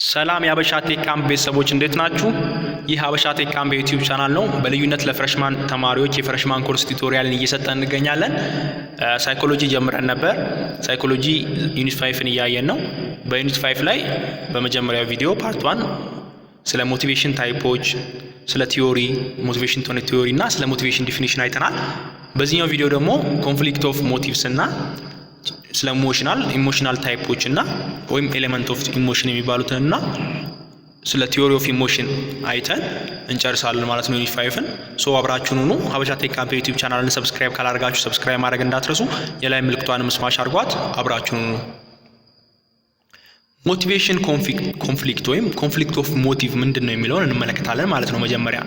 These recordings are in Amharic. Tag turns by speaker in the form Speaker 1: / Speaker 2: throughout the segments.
Speaker 1: ሰላም የሀበሻ ቴክ ካምፕ ቤተሰቦች እንዴት ናችሁ? ይህ ሀበሻ ቴክ ካምፕ የዩቲዩብ ቻናል ነው። በልዩነት ለፍሬሽማን ተማሪዎች የፍሬሽማን ኮርስ ቱቶሪያልን እየሰጠን እንገኛለን። ሳይኮሎጂ ጀምረን ነበር። ሳይኮሎጂ ዩኒት 5ን እያየን ነው። በዩኒት 5 ላይ በመጀመሪያው ቪዲዮ ፓርት 1 ስለ ሞቲቬሽን ታይፖች፣ ስለ ቲዮሪ ሞቲቬሽን ቲዮሪ እና ስለ ሞቲቬሽን ዲፊኒሽን አይተናል። በዚህኛው ቪዲዮ ደግሞ ኮንፍሊክት ኦፍ ሞቲቭስ እና ስለ ኢሞሽናል ታይፖች እና ወይም ኤሌመንት ኦፍ ኢሞሽን የሚባሉትን እና ስለ ቲዮሪ ኦፍ ኢሞሽን አይተን እንጨርሳለን ማለት ነው ዩኒት 5ን። ሶ አብራችሁን ሁኑ። ሀበሻ ቴክ ካምፕ ዩቲዩብ ቻናልን ሰብስክራይብ ካላደረጋችሁ ሰብስክራይብ ማድረግ እንዳትረሱ። የላይ ምልክቷንም ስማሽ አድርጓት። አብራችሁን ሁኑ። ሞቲቬሽን ኮንፍሊክት ወይም ኮንፍሊክት ኦፍ ሞቲቭ ምንድን ነው የሚለውን እንመለከታለን ማለት ነው። መጀመሪያ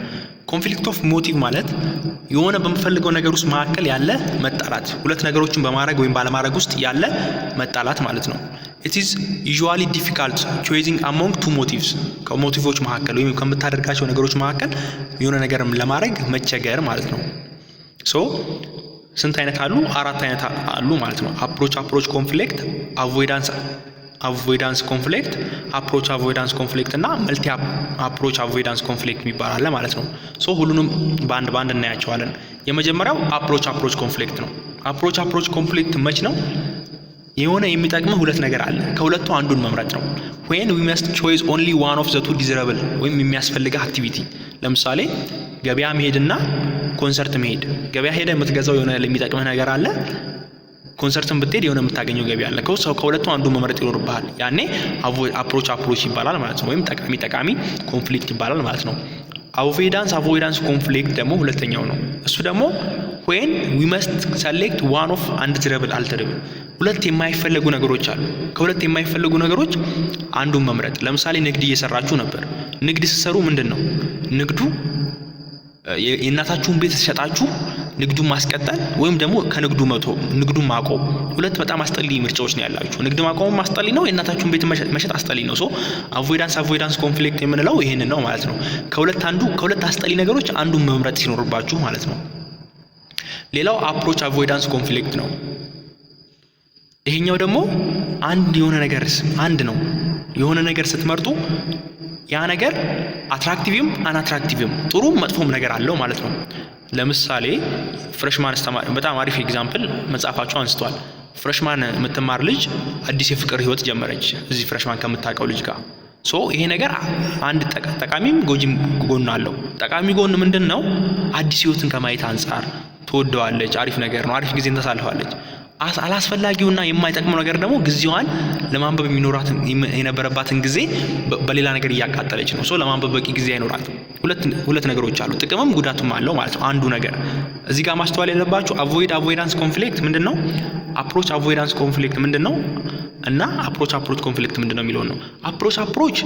Speaker 1: ኮንፍሊክት ኦፍ ሞቲቭ ማለት የሆነ በምፈልገው ነገር ውስጥ መካከል ያለ መጣላት፣ ሁለት ነገሮችን በማድረግ ወይም ባለማድረግ ውስጥ ያለ መጣላት ማለት ነው። it is usually difficult choosing among two motives ከሞቲቮች መካከል ወይም ከምታደርጋቸው ነገሮች መካከል የሆነ ነገር ለማድረግ መቸገር ማለት ነው። ሶ ስንት አይነት አሉ? 4 አይነት አሉ ማለት ነው። አፕሮች ኮንፍሊክት፣ አቮይዳንስ ኮንፍሊክት፣ አፕሮች አቮይዳንስ ኮንፍሊክት እና መልቲ አፕሮች አቮይዳንስ ኮንፍሊክት የሚባል አለ ማለት ነው። ሶ ሁሉንም በአንድ እናያቸዋለን። የመጀመሪያው አፕሮች ኮንፍሊክት ነው። አፕሮች ኮንፍሊክት መች ነው? የሆነ የሚጠቅምህ ሁለት ነገር አለ፣ ከሁለቱ አንዱን መምረጥ ነው። when we must choose only one of the two desirable ወይም የሚያስፈልግህ አክቲቪቲ። ለምሳሌ ገበያ መሄድና ኮንሰርት መሄድ። ገበያ ሄደ የምትገዛው የሆነ የሚጠቅምህ ነገር አለ፣ ኮንሰርትን ብትሄድ የሆነ የምታገኘው ገቢ አለ። ከሁለቱ አንዱ መምረጥ ይኖርብሃል። ያኔ አፕሮች ይባላል ማለት ነው፣ ወይም ጠቃሚ ኮንፍሊክት ይባላል ማለት ነው። አቮይዳንስ ኮንፍሊክት ደግሞ ሁለተኛው ነው። እሱ ደግሞ when we must select one of undesirable alternative ሁለት የማይፈልጉ ነገሮች አሉ። ከሁለት የማይፈልጉ ነገሮች አንዱን መምረጥ። ለምሳሌ ንግድ እየሰራችሁ ነበር። ንግድ ስትሰሩ ምንድን ነው ንግዱ? የእናታችሁን ቤት ሸጣችሁ ንግዱን ማስቀጠል ወይም ደግሞ ንግዱን ማቆም። ሁለት በጣም አስጠሊ ምርጫዎች ነው ያላችሁ። ንግድ ማቆም አስጠሊ ነው፣ የእናታችሁን ቤት መሸጥ አስጠሊ ነው። ሶ አቮይዳንስ ኮንፍሊክት የምንለው ይሄንን ነው ማለት ነው። ከሁለት አስጠሊ ነገሮች አንዱን መምረጥ ሲኖርባችሁ ማለት ነው። ሌላው አፕሮች አቮይዳንስ ኮንፍሊክት ነው። ይሄኛው ደግሞ አንድ ነው። የሆነ ነገር ስትመርጡ ያ ነገር አትራክቲቭም አንአትራክቲቭም ጥሩም መጥፎም ነገር አለው ማለት ነው። ለምሳሌ ፍሬሽማን አስተማሪ በጣም አሪፍ ኤግዛምፕል መጽሐፋቸው አንስተዋል። ፍሬሽማን የምትማር ልጅ አዲስ የፍቅር ህይወት ጀመረች እዚህ ፍሬሽማን ከምታውቀው ልጅ ጋር። ሶ ይሄ ነገር አንድ ጠቃሚም ጎጂም ጎን አለው። ጠቃሚ ጎን ምንድን ነው? አዲስ ህይወትን ከማየት አንጻር ትወደዋለች፣ አሪፍ ነገር ነው፣ አሪፍ ጊዜን ታሳልፋለች። አላስፈላጊውና የማይጠቅመው ነገር ደግሞ ጊዜዋን ለማንበብ የነበረባትን ጊዜ በሌላ ነገር እያቃጠለች ነው። ሶ ለማንበብ በቂ ጊዜ አይኖራትም። ሁለት ነገሮች አሉ፣ ጥቅምም ጉዳቱም አለው ማለት ነው። አንዱ ነገር እዚህ ጋር ማስተዋል ያለባችሁ አቮይዳንስ ኮንፍሊክት ምንድነው፣ አፕሮች አቮይዳንስ ኮንፍሊክት ምንድነው እና አፕሮች ኮንፍሊክት ምንድነው የሚለው ነው። አፕሮች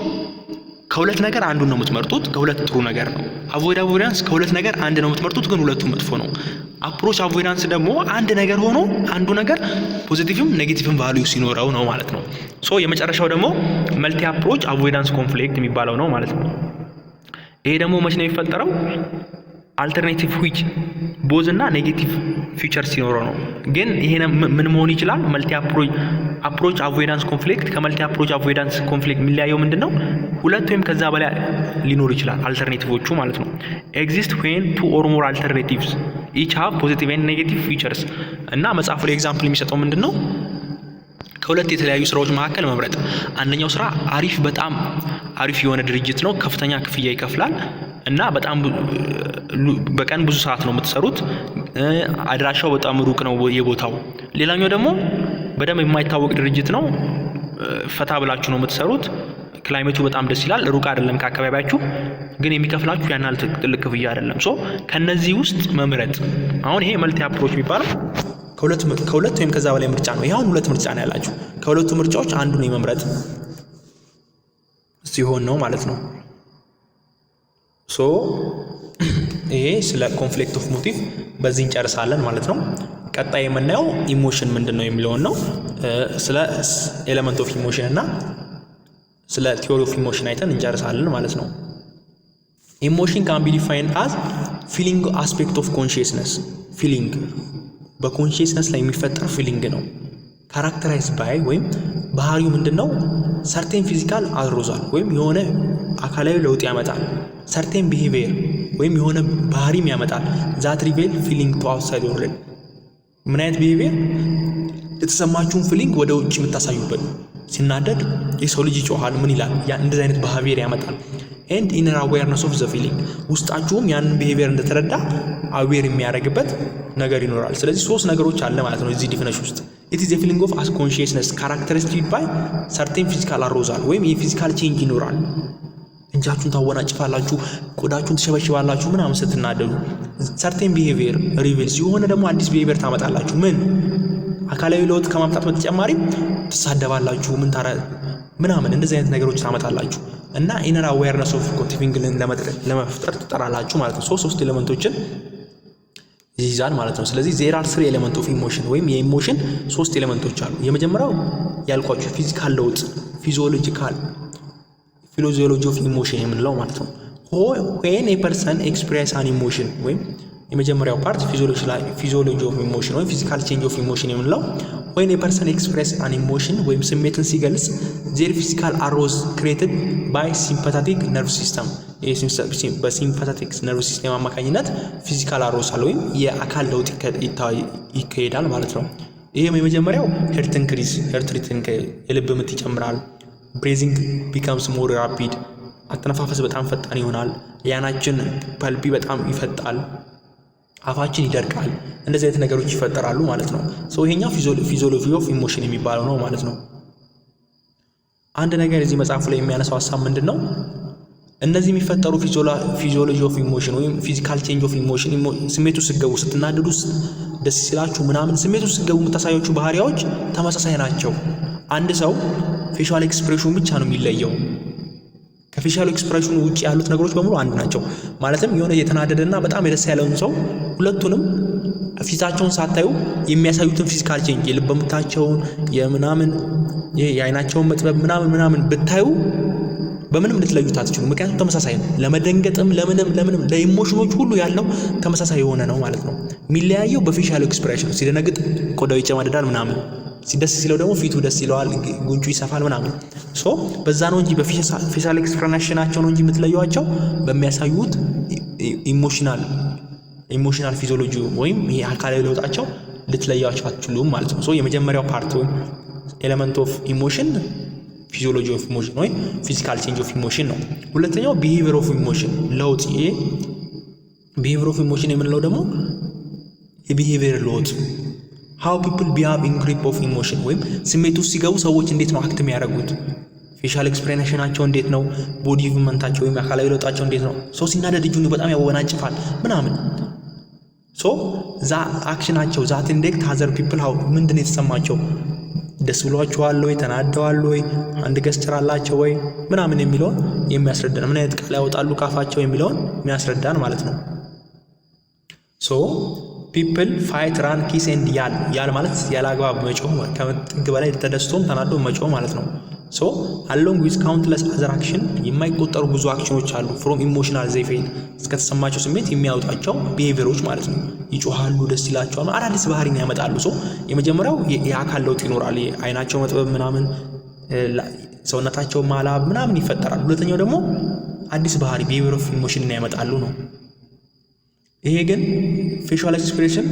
Speaker 1: ከሁለት ነገር አንዱን ነው የምትመርጡት፣ ከሁለት ጥሩ ነገር ነው። አቮይዳንስ ከሁለት ነገር አንድ ነው የምትመርጡት፣ ግን ሁለቱም መጥፎ ነው። አፕሮች አቮይዳንስ ደግሞ አንድ ነገር ሆኖ አንዱ ነገር ፖዚቲቭም ኔጌቲቭም ቫልዩ ሲኖረው ነው ማለት ነው። ሶ የመጨረሻው ደግሞ መልቲ አፕሮች አቮይዳንስ ኮንፍሊክት የሚባለው ነው ማለት ነው። ይሄ ደግሞ መቼ ነው የሚፈጠረው? አልተርኔቲቭ ዊች ቦዝ እና ኔጌቲቭ ፊቸር ሲኖረው ነው። ግን ይሄ ምን መሆን ይችላል? መልቲ አፕሮች አቮይዳንስ ኮንፍሊክት ከመልቲ አፕሮች አቮይዳንስ ኮንፍሊክት የሚለያየው ምንድነው? ሁለት ወይም ከዛ በላይ ሊኖር ይችላል አልተርኔቲቮቹ ማለት ነው። ኤግዚስት when two or more alternatives each have positive and negative features እና መጽሐፉ ላይ ኤግዛምፕል የሚሰጠው ምንድነው? ከሁለት የተለያዩ ስራዎች መካከል መምረጥ። አንደኛው ስራ በጣም አሪፍ የሆነ ድርጅት ነው፣ ከፍተኛ ክፍያ ይከፍላል እና በጣም በቀን ብዙ ሰዓት ነው የምትሰሩት፣ አድራሻው በጣም ሩቅ ነው የቦታው። ሌላኛው ደግሞ በደንብ የማይታወቅ ድርጅት ነው፣ ፈታ ብላችሁ ነው የምትሰሩት፣ ክላይሜቱ በጣም ደስ ይላል፣ ሩቅ አይደለም ከአካባቢያችሁ፣ ግን የሚከፍላችሁ ያን ያህል ትልቅ ክፍያ አይደለም። ሶ ከነዚህ ውስጥ መምረጥ። አሁን ይሄ መልቲ አፕሮች የሚባለው ከሁለት ወይም ከዛ በላይ ምርጫ ነው። ይሄውን ሁለት ምርጫ ነው ያላችሁ። ከሁለቱ ምርጫዎች አንዱን የመምረጥ ሲሆን ነው ማለት ነው። ሶ ይሄ ስለ ኮንፍሊክት ኦፍ ሞቲቭ በዚህ እንጨርሳለን ማለት ነው። ቀጣይ የምናየው ኢሞሽን ምንድን ነው የሚለውን ነው። ስለ ኤሌመንት ኦፍ ኢሞሽን እና ስለ ቲዮሪ ኦፍ ኢሞሽን አይተን እንጨርሳለን ማለት ነው። ኢሞሽን ካን ቢ ዲፋይንድ አዝ ፊሊንግ አስፔክት ኦፍ ኮንሺየስነስ። ፊሊንግ በኮንሺየስነስ ላይ የሚፈጠር ፊሊንግ ነው። ካራክተራይዝ ባይ ወይም ባህሪው ምንድነው? ሰርቴን ፊዚካል አሮዛል ወይም የሆነ አካላዊ ለውጥ ያመጣል። ሰርቴን ቢሄቪየር ወይም የሆነ ባህሪም ያመጣል። ዛት ሪቬል ፊሊንግ ቱ አውትሳይድ ወርልድ። ምን አይነት ቢሄቪየር? የተሰማችሁን ፊሊንግ ወደ ውጭ የምታሳዩበት። ሲናደድ የሰው ልጅ ይጮሃል፣ ምን ይላል? እንደዚህ አይነት ቢሄቪየር ያመጣል። ኤንድ ኢነር አዌርነስ ኦፍ ዘ ፊሊንግ፣ ውስጣችሁም ያንን ቢሄቪየር እንደተረዳ አዌር የሚያደርግበት ነገር ይኖራል። ስለዚህ 3 ነገሮች አለ ማለት ነው እዚህ ዲፊኒሽን ውስጥ። ኢት ኢዝ ኤ ፊሊንግ ኦፍ አንኮንሺየስነስ ካራክተሪስቲክድ ባይ ሰርቴን ፊዚካል አሮዛል ወይም የፊዚካል ቼንጅ ይኖራል። እጃችሁን ታወናጭፋላችሁ፣ ቆዳችሁን ትሸበሽባላችሁ ምናምን ስትናደዱ። ሰርቴን ቢሄቪየር ሪቪልስ የሆነ ደግሞ አዲስ ቢሄቪየር ታመጣላችሁ። ምን? አካላዊ ለውጥ ከማምጣት በተጨማሪም ትሳደባላችሁ፣ ምናምን እንደዚህ አይነት ነገሮች ታመጣላችሁ እና ኢነር አዌርነስ ኦፍ ፊሊንግን ለመፍጠር ትጠራላችሁ ማለት ነው። 3 ኤሌመንቶችን ይይዛል ማለት ነው። ስለዚህ ዜር አር 3 ኤሌመንት ኦፍ ኢሞሽን ወይም የኢሞሽን 3 ኤሌመንቶች አሉ። የመጀመሪያው ያልኳችሁ ፊዚካል ለውጥ ፊዚዮሎጂ ኦፍ ኢሞሽን የምንለው ማለት ነው። ዌን ኤ ፐርሰን ኤክስፕሬስ አን ኢሞሽን ወይም የመጀመሪያው ፓርት ፊዚዮሎጂ ኦፍ ኢሞሽን ወይም ፊዚካል ቼንጅ ኦፍ ኢሞሽን የምንለው ዌን ኤ ፐርሰን ኤክስፕሬስ አን ኢሞሽን ወይም ስሜትን ሲገልጽ ዜር ፊዚካል አሮዝ ክሬትድ ባይ ሲምፓታቲክ ነርቭ ሲስተም። በሲምፓታቲክ ነርቭ ሲስተም አማካኝነት ፊዚካል አሮሳል ወይም የአካል ለውጥ ይካሄዳል ማለት ነው። ይህም የመጀመሪያው ሄርት ኢንክሪዝ፣ ሄርት ሬት የልብ ምት ይጨምራል። ብሬዚንግ ቢካምስ ሞር ራፒድ፣ አተነፋፈስ በጣም ፈጣን ይሆናል። ያናችን ፐልቢ በጣም ይፈጣል። አፋችን ይደርቃል። እንደዚህ አይነት ነገሮች ይፈጠራሉ ማለት ነው። ይሄኛው ፊዚዮሎጂ ኦፍ ኢሞሽን የሚባለው ነው ማለት ነው። አንድ ነገር እዚህ መጽሐፉ ላይ የሚያነሳው ሀሳብ ምንድን ነው? እነዚህ የሚፈጠሩ ፊዚዮሎጂ ኦፍ ኢሞሽን ወይም ፊዚካል ቼንጅ ኦፍ ኢሞሽን ስሜቱ ስገቡ፣ ስትናደዱ፣ ደስ ሲላችሁ ምናምን ስሜቱ ስገቡ የምታሳያችሁ ባህሪያዎች ተመሳሳይ ናቸው። አንድ ሰው ፌሻል ኤክስፕሬሽኑ ብቻ ነው የሚለየው። ከፌሻል ኤክስፕሬሽኑ ውጭ ያሉት ነገሮች በሙሉ አንድ ናቸው። ማለትም የሆነ የተናደደና በጣም የደስ ያለውን ሰው ሁለቱንም ፊታቸውን ሳታዩ የሚያሳዩትን ፊዚካል ቼንጅ የልብ ምታቸውን የምናምን የአይናቸውን መጥበብ ምናምን ብታዩ በምንም ልትለዩት አትችሉም። ምክንያቱም ተመሳሳይ ነው። ለመደንገጥም ለምንም ለኢሞሽኖች ሁሉ ያለው ተመሳሳይ የሆነ ነው ማለት ነው። የሚለያየው በፌሻል ኤክስፕሬሽን ሲደነግጥ ቆዳው ይጨማደዳል ምናምን፣ ደስ ሲለው ደግሞ ፊቱ ደስ ይለዋል፣ ጉንጩ ይሰፋል ምናምን። በዛ ነው እንጂ በፌሻል ኤክስፕሬሽናቸው ነው እንጂ የምትለዩዋቸው በሚያሳዩት ኢሞሽናል ፊዚዮሎጂ ወይም የአካላዊ ለውጣቸው ልትለያቸው አትችሉም ማለት ነው። የመጀመሪያው ፓርት ወይም ኤሌመንት ኦፍ ኢሞሽን ፊዚዮሎጂ ኦፍ ኢሞሽን ወይም ፊዚካል ቼንጅ ኦፍ ኢሞሽን ነው። ሁለተኛው ቢሄቪየር ኦፍ ኢሞሽን ለውጥ። ይሄ ቢሄቪየር ኦፍ ኢሞሽን የምንለው ደግሞ የቢሄቪየር ለውጥ ሃው ፒፕል ቢሃቭ ኢን ግሪፕ ኦፍ ኢሞሽን ወይም ስሜት ውስጥ ሲገቡ ሰዎች እንዴት ነው አክት የሚያደርጉት፣ ፌሻል ኤክስፕሬሽናቸው እንዴት ነው፣ ቦዲ ሙቭመንታቸው ወይም አካላዊ ለውጣቸው እንዴት ነው። ሰው ሲናደድ እጁን በጣም ያወናጭፋል ምናምን። ዛ አክሽናቸው ዛት ኢንዴክት ሀዘር ፒፕል ሃው ምንድን የተሰማቸው፣ ደስ ብሏቸዋል ወይ፣ ተናደዋል ወይ፣ አንድ ገስቸር አላቸው ወይ ምናምን የሚለውን የሚያስረዳን፣ ምን አይነት ቃል ያወጣሉ ካፋቸው የሚለውን የሚያስረዳን ማለት ነው። ፒፕል ፋይት ራን ኪስ ኤንድ ያል ማለት ያለ አግባብ መጮህ፣ ከጥግ በላይ ተደስቶም ተናዶ መጮህ ማለት ነው። አሎንግ ዊዝ ካውንትለስ አዘር አክሽን የማይቆጠሩ ብዙ አክሽኖች አሉ። ፍሮም ኢሞሽናል ዘይፌል እስከተሰማቸው ስሜት የሚያወጣቸው ቢሄቪየሮች ማለት ነው። ይጮሃሉ፣ ደስ ይላቸዋል፣ አዳዲስ ባህሪን ያመጣሉ። የመጀመሪያው የአካል ለውጥ ይኖራል። አይናቸው መጥበብ ምናምን፣ ሰውነታቸው ማላብ ምናምን ይፈጠራል። ሁለተኛው ደግሞ አዲስ ባህሪ ቢሄቪየር ኦፍ ኢሞሽንን ያመጣሉ ነው። ይሄ ግን ፌሻል ኤክስፕሬሽን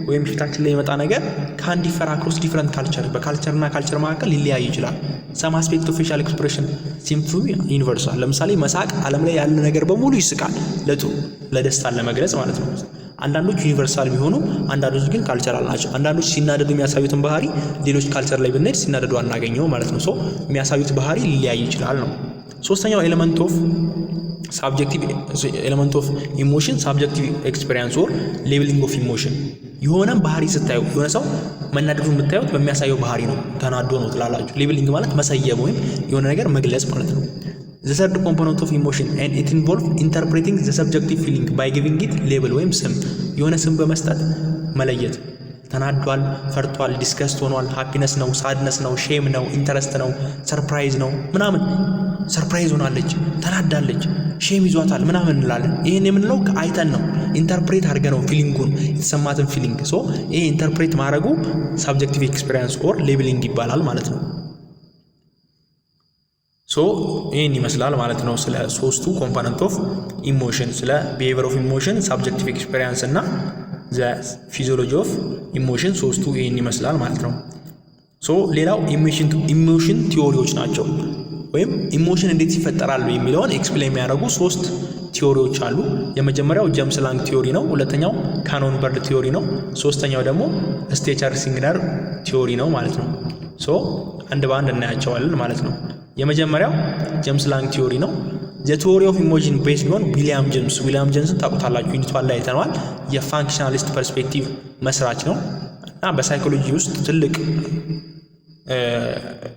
Speaker 1: ወይም ፊታችን ላይ የመጣ ነገር ካን ዲፈር አክሮስ ዲፈረንት ካልቸር፣ በካልቸርና ካልቸር መካከል ሊለያይ ይችላል። ሰም አስፔክት ኦፍ ፌሻል ኤክስፕሬሽን ሲም ቱ ዩኒቨርሳል። ለምሳሌ መሳቅ ዓለም ላይ ያለ ነገር በሙሉ ይስቃል፣ ለደስታን ለመግለጽ ማለት ነው። አንዳንዶች ዩኒቨርሳል ቢሆኑ፣ አንዳንዶች ግን ካልቸራል ናቸው። አንዳንዶች ሲናደዱ የሚያሳዩትን ባህሪ ሌሎች ካልቸር ላይ ብንሄድ ሲናደዱ አናገኘው ማለት ነው። የሚያሳዩት ባህሪ ሊለያይ ይችላል ነው። ሶስተኛው ኤሌመንት ኦፍ ኢሞሽን ሳብጀክቲቭ ኤክስፔሪንስ ኦር ሌብሊንግ ኦፍ ኢሞሽን። የሆነ ባህሪ ስታዩ የሆነ ሰው መናደዱን የምታዩት በሚያሳየው ባህሪ ነው። ተናዶ ነው ትላላችሁ። ሌብሊንግ ማለት መሰየም ወይም የሆነ ነገር መግለጽ ማለት ነው። the third component of emotion and it involves interpreting the subjective feeling by giving it label ወይም ስም፣ የሆነ ስም በመስጠት መለየት። ተናዷል፣ ፈርቷል፣ ዲስከስት ሆኗል፣ ሃፒነስ ነው፣ ሳድነስ ነው፣ ሼም ነው፣ ኢንተረስት ነው፣ ሰርፕራይዝ ነው ምናምን። ሰርፕራይዝ ሆናለች፣ ተናዳለች፣ ሼም ይዟታል ምናምን እንላለን። ይሄን የምንለው አይተን ነው፣ ኢንተርፕሬት አድርገ ነው ፊሊንጉን፣ የተሰማትን ፊሊንግ። ይሄ ኢንተርፕሬት ማድረጉ ሳብጀክቲቭ ኤክስፒሪየንስ ኦር ሌብሊንግ ይባላል ማለት ነው። ሶ ይህን ይመስላል ማለት ነው ስለ ሶስቱ ኮምፖነንት ኦፍ ኢሞሽን፣ ስለ ቢሄቪየር ኦፍ ኢሞሽን፣ ሳብጀክቲቭ ኤክስፔሪንስ እና ዘ ፊዚዮሎጂ ኦፍ ኢሞሽን። ሶስቱ ይህን ይመስላል ማለት ነው። ሶ ሌላው ኢሞሽን ቲዎሪዎች ናቸው፣ ወይም ኢሞሽን እንዴት ይፈጠራሉ የሚለውን ኤክስፕሌን የሚያደርጉ 3 ቲዎሪዎች አሉ። የመጀመሪያው ጀምስ ላንግ ቲዎሪ ነው። ሁለተኛው ካኖን በርድ ቲዎሪ ነው። ሶስተኛው ደግሞ ስቴቸር ሲግነር ቲዎሪ ነው ማለት ነው። ሶ አንድ በአንድ እናያቸዋለን ማለት ነው። የመጀመሪያው ጀምስ ላንግ ቲዎሪ ነው። ዘ ቲዎሪ ኦፍ ኢሞሽን ቤዝ ቢሆን ዊሊያም ጄምስን ታውቁታላችሁ፣ ዩኒቷን ላይ አይተነዋል። የፋንክሽናሊስት ፐርስፔክቲቭ መስራች ነው እና በሳይኮሎጂ ውስጥ ትልቅ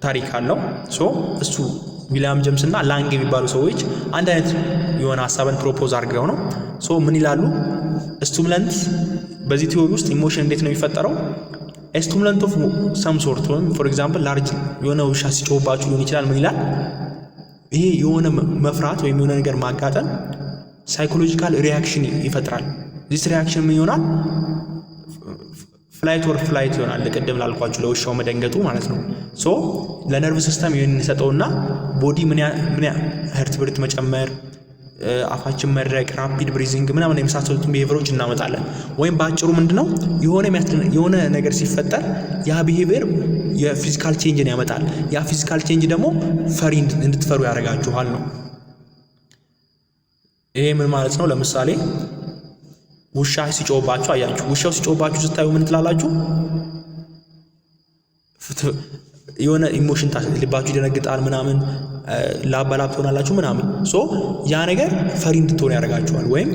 Speaker 1: ታሪክ አለው። ሶ እሱ ዊሊያም ጄምስ እና ላንግ የሚባሉ ሰዎች አንድ አይነት የሆነ ሀሳብን ፕሮፖዝ አድርገው ነው። ሶ ምን ይላሉ? ስቲሙለንት በዚህ ቲዎሪ ውስጥ ኢሞሽን እንዴት ነው የሚፈጠረው? ስቲሙለንት ኦፍ ሰም ሶርት ወይም ፎር ኤግዛምፕል ላርጅ የሆነ ውሻ ሲጮህባችሁ ሊሆን ይችላል። ምን ይላል? ይሄ የሆነ መፍራት ወይም የሆነ ነገር ማጋጠም ሳይኮሎጂካል ሪያክሽን ይፈጥራል። ዚስ ሪያክሽን ምን ይሆናል? ፍላይት ወር ፍላይት ይሆናል። ቅድም ላልኳችሁ ለውሻው መደንገጡ ማለት ነው። ሶ ለነርቭ ሲስተም ይሄን እንሰጠውና ቦዲ ምን ሀርት ብሬት መጨመር፣ አፋችን መድረቅ፣ ራፒድ ብሪዚንግ ምናምን የመሳሰሉትን ቢሄቪየሮች እናመጣለን። ወይም በአጭሩ ምንድነው የሆነ ነገር ሲፈጠር ያ ቢሄቪየር የፊዚካል ቼንጅን ያመጣል። ያ ፊዚካል ቼንጅ ደግሞ ፈሪ እንድትፈሩ ያደርጋችኋል ነው። ይሄ ምን ማለት ነው? ለምሳሌ ውሻ ሲጮህባችሁ አያችሁ። ውሻው ሲጮህባችሁ ስታዩ ምን ትላላችሁ? የሆነ ኢሞሽን ልባችሁ ይደነግጣል ምናምን፣ ላባላብ ትሆናላችሁ ምናምን። ሶ ያ ነገር ፈሪ እንድትሆኑ ያደርጋችኋል። ወይም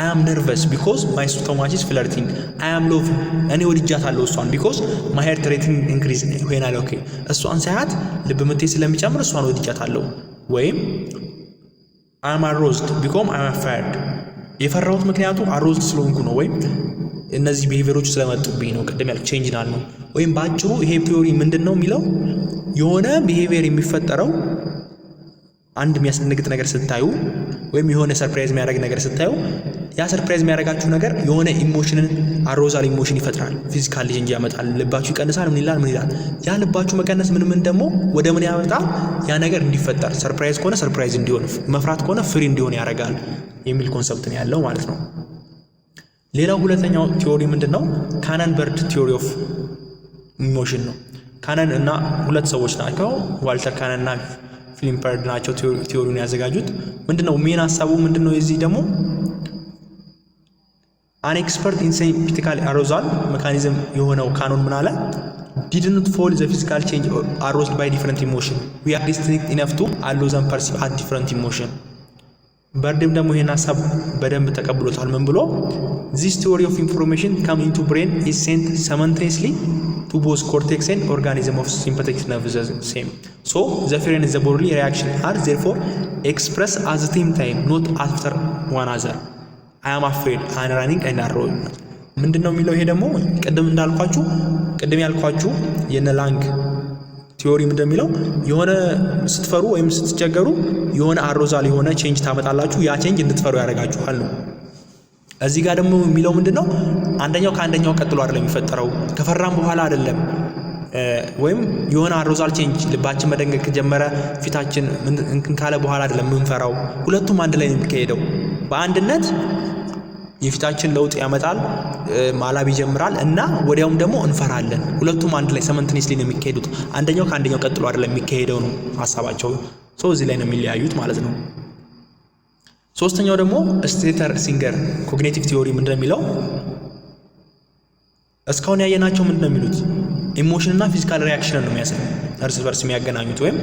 Speaker 1: አይ አም ነርቨስ ቢኮዝ ማይ ስቶማች ኢዝ ፍለርቲንግ፣ አይ አም ሎቭ እኔ ወድጃታለሁ እሷን፣ ቢኮዝ ማይ ሃርት ሬቲንግ ኢንክሪዝ ሆናል። ኦኬ እሷን ሳያት ልብ ምቴ ስለሚጨምር እሷን ወድጃታለሁ። ወይም አይ አም አሮዝድ ቢኮዝ አይ አም አፋርድ፣ የፈራሁት ምክንያቱ አሮዝድ ስለሆንኩ ነው፣ ወይም እነዚህ ቢሄቪየሮች ስለመጡብኝ ነው። ቅድም ያልኩት ቼንጅናል ነው። ወይም በአጭሩ ይሄ ቲዮሪ ምንድን ነው የሚለው የሆነ ቢሄቪየር የሚፈጠረው አንድ የሚያስደነግጥ ነገር ስታዩ ወይም የሆነ ሰርፕራይዝ የሚያደርግ ነገር ስታዩ ያ ሰርፕራይዝ የሚያደርጋችሁ ነገር የሆነ ኢሞሽንን አሮዛል ኢሞሽን ይፈጥራል። ፊዚካል ቼንጅ ያመጣል። ልባችሁ ይቀንሳል። ምን ይላል? ያ ልባችሁ መቀነስ ምን ደግሞ ወደ ምን ያመጣል? ያ ነገር እንዲፈጠር፣ ሰርፕራይዝ ከሆነ ሰርፕራይዝ እንዲሆን፣ መፍራት ከሆነ ፍሪ እንዲሆን ያደርጋል የሚል ኮንሰፕት ነው ያለው ማለት ነው። ሌላው ሁለተኛው ቲዎሪ ምንድን ነው? ካነን በርድ ቲዎሪ ኦፍ ኢሞሽን ነው። ካነን እና ሁለት ሰዎች ናቸው፣ ዋልተር ካነን እና ፊሊፕ በርድ ናቸው ቲዎሪውን ያዘጋጁት። ምንድነው ሜን ሀሳቡ? ምንድነው የዚህ ደግሞ አን ኤክስፐርት ኢን ሲምፓቲካል አሮዛል ሜካኒዝም የሆነው ካኖን ምን አለ? ዲድንት ፎል ዘ ፊዚካል ቼንጅ አሮዝድ ባይ ዲፍረንት ኢሞሽን ዊ አር ዲስቲንክት ኢነፍ ቱ አሎ ዘን ፐርሲቭ አት ዲፍረንት ኢሞሽን። በርድም ደግሞ ይሄን ሀሳብ በደንብ ተቀብሎታል። ምን ብሎ ዚስ ቲዎሪ ኦፍ ኢንፎርሜሽን ካም ኢንቱ ብሬን ኢዝ ሴንት ሳይመንቴኒየስሊ ቱ ቦዝ ኮርቴክስ ኤንድ ኦርጋኒዝም ኦፍ ሲምፓቲክ ነርቭስ ሴም ሶ ዘ ፊር ኤንድ ዘ ቦዲሊ ሪያክሽን አር ዜርፎር ኤክስፕረስ አት ዘ ሴም ታይም ኖት አፍተር ዋን አዘር አይ አም አፍሬድ አን ራኒንግ ኤንድ አር ሮል። ምንድነው የሚለው? ይሄ ደግሞ ቅድም ያልኳችሁ የነ ላንግ ቲዎሪ እንደሚለው የሆነ ስትፈሩ ወይም ስትቸገሩ የሆነ አሮዛል የሆነ ቼንጅ ታመጣላችሁ። ያ ቼንጅ እንድትፈሩ ያደርጋችኋል ነው። እዚህ ጋር ደግሞ የሚለው ምንድነው? አንደኛው ከአንደኛው ቀጥሎ አይደለም የሚፈጠረው፣ ከፈራም በኋላ አይደለም። ወይም የሆነ አሮዛል ቼንጅ ልባችን መደንገጥ ከጀመረ ፊታችን እንትን ካለ በኋላ አይደለም የምንፈራው። ሁለቱም አንድ ላይ ነው የሚካሄደው። በአንድነት የፊታችን ለውጥ ያመጣል፣ ማላብ ይጀምራል እና ወዲያውም ደግሞ እንፈራለን። ሁለቱም አንድ ላይ ሳይመንቴኒየስሊ ነው የሚካሄዱት። አንደኛው ከአንደኛው ቀጥሎ አይደለም የሚካሄደው ነው ሀሳባቸው። እዚህ ላይ ነው የሚለያዩት ማለት ነው። ሶስተኛው ደግሞ ስቴተር ሲንገር ኮግኒቲቭ ቲዎሪ ምንድነው የሚለው? እስካሁን ያየናቸው ምንድነው የሚሉት? ኢሞሽን እና ፊዚካል ሪያክሽን ነው የሚያሳይ እርስ በርስ የሚያገናኙት። ወይም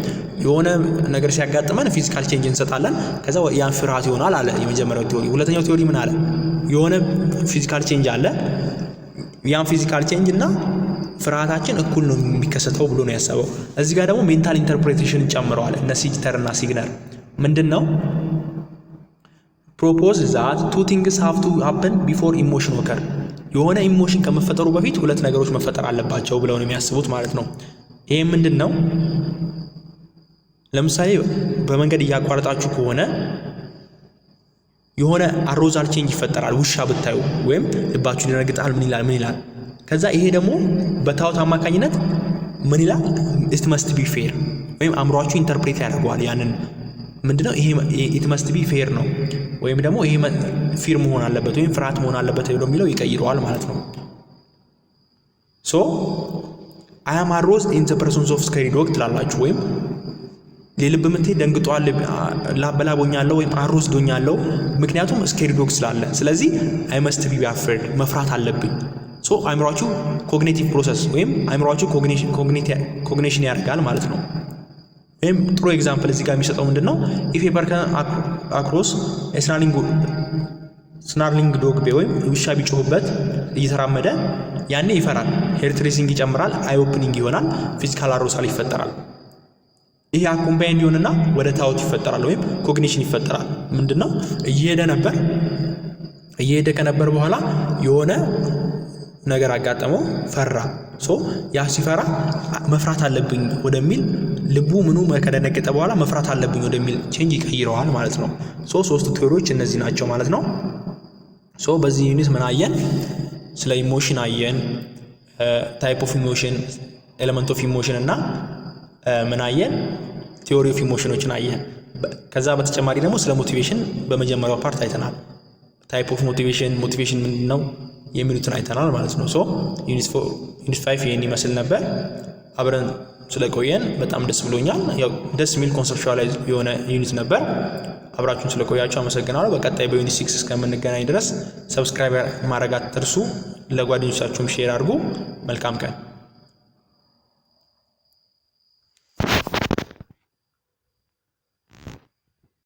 Speaker 1: የሆነ ነገር ሲያጋጥመን ፊዚካል ቼንጅ እንሰጣለን፣ ከዛ ያን ፍርሃት ይሆናል አለ የመጀመሪያው ቲዎሪ። ሁለተኛው ቲዎሪ ምን አለ? የሆነ ፊዚካል ቼንጅ አለ፣ ያን ፊዚካል ቼንጅ እና ፍርሃታችን እኩል ነው የሚከሰተው ብሎ ነው ያሰበው። እዚህ ጋር ደግሞ ሜንታል ኢንተርፕሬቴሽን ጨምረዋል እነ ሲጅተር እና ሲግነር። ምንድነው ፕሮፖዝ ዛት ቱ ቲንግስ ሃቭ ቱ ሃፕን ቢፎር ኢሞሽን ኦከር፣ የሆነ ኢሞሽን ከመፈጠሩ በፊት ሁለት ነገሮች መፈጠር አለባቸው ብለው ነው የሚያስቡት ማለት ነው። ይሄ ምንድነው? ለምሳሌ በመንገድ እያቋረጣችሁ ከሆነ የሆነ አሮዛል ቼንጅ ይፈጠራል። ውሻ ብታዩ ወይም ልባችሁ ይደነግጣል። ምን ይላል? ከዛ ይሄ ደግሞ በታውት አማካኝነት ምን ይላል? ኢት መስት ቢ ፌር ወይም አእምሯችሁ ኢንተርፕሬት ያደርገዋል ያንን ምንድነው ይሄ ኢት መስት ቢ ፌር ነው ወይም ደግሞ ይሄ ፊር መሆን አለበት ወይም ፍርሃት መሆን አለበት የሚለው ይቀይረዋል ማለት ነው። ሶ አይ አም አሮዝድ ኢን ዘ ፕሬዘንስ ኦፍ ስኬሪ ዶግ ትላላችሁ ወይም የልብ ምቴ ደንግጧል ላበላቦኛለሁ ወይም አሮዝዶኛለሁ ምክንያቱም ስኬሪ ዶግ ስላለ። ስለዚህ አይ መስት ቢ አፍሬድ መፍራት አለብኝ። ሶ አእምሯችሁ ኮግኒቲቭ ፕሮሰስ ወይም አእምሯችሁ ኮግኒሽን ያደርጋል ማለት ነው። ወይም ጥሩ ኤግዛምፕል እዚህ ጋር የሚሰጠው ምንድነው ኢፍ ኤ ፐርሰን አክሮስ ስናርሊንግ ዶግ ወይም ውሻ ቢጮህበት እየተራመደ ያኔ ይፈራል፣ ሄርት ሬሲንግ ይጨምራል፣ አይ ኦፕኒንግ ይሆናል፣ ፊዚካል አሮሳል ይፈጠራል። ይሄ አኮምባይንድ ይሆንና ወደ ታውት ይፈጠራል ወይም ኮግኒሽን ይፈጠራል። ምንድነው እየሄደ ከነበር በኋላ የሆነ ነገር አጋጠመው ፈራ። ሶ ያ ሲፈራ መፍራት አለብኝ ወደሚል ልቡ ምኑ ከደነገጠ በኋላ መፍራት አለብኝ ወደሚል ቼንጅ ይቀይረዋል ማለት ነው። ሶ ሶስቱ ቲዮሪዎች እነዚህ ናቸው ማለት ነው። ሶ በዚህ ዩኒት ምን አየን? ስለ ኢሞሽን አየን፣ ታይፕ ኦፍ ኢሞሽን፣ ኤሌመንት ኦፍ ኢሞሽን እና ምን አየን? ቲዮሪ ኦፍ ኢሞሽኖችን አየን። ከዛ በተጨማሪ ደግሞ ስለ ሞቲቬሽን በመጀመሪያው ፓርት አይተናል። ታይፕ ኦፍ ሞቲቬሽን ምንድነው የሚሉትን አይተናል ማለት ነው። ሶ ዩኒት 5 ይሄን ይመስል ነበር። አብረን ስለቆየን በጣም ደስ ብሎኛል። ያው ደስ የሚል ኮንሰፕቹዋላይዝ የሆነ ዩኒት ነበር። አብራችሁን ስለቆያችሁ አመሰግናለሁ። በቀጣይ በዩኒት 6 እስከምንገናኝ ድረስ ሰብስክራይብ ማድረግ አትርሱ። ለጓደኞቻችሁም ሼር አድርጉ። መልካም ቀን።